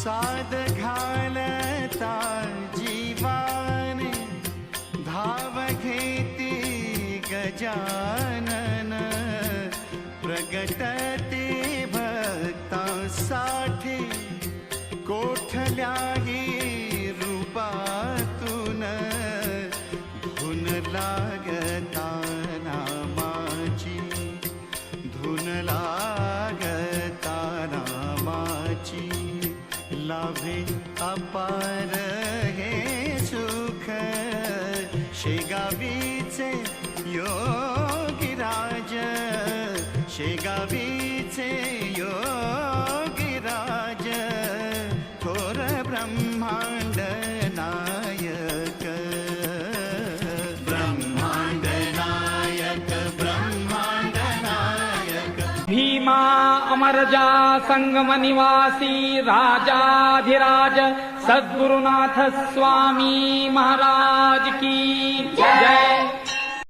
साद घालता जीवाने धाव घेती गजानन प्रगटते भक्तांसाठी कोठल्याही रूपातून धुन लागता नामाची धुन लागता नामाची लाभे अपार हे सुख शेगावीचे योगीराज शेगावीचे योगीराज थोर ब्रह्मांड नायक ब्रह्मांड नायक ब्रह्मांड नायक भीमा अमरजा संगम निवासी राजाधिराज सद्गुरुनाथ स्वामी महाराज की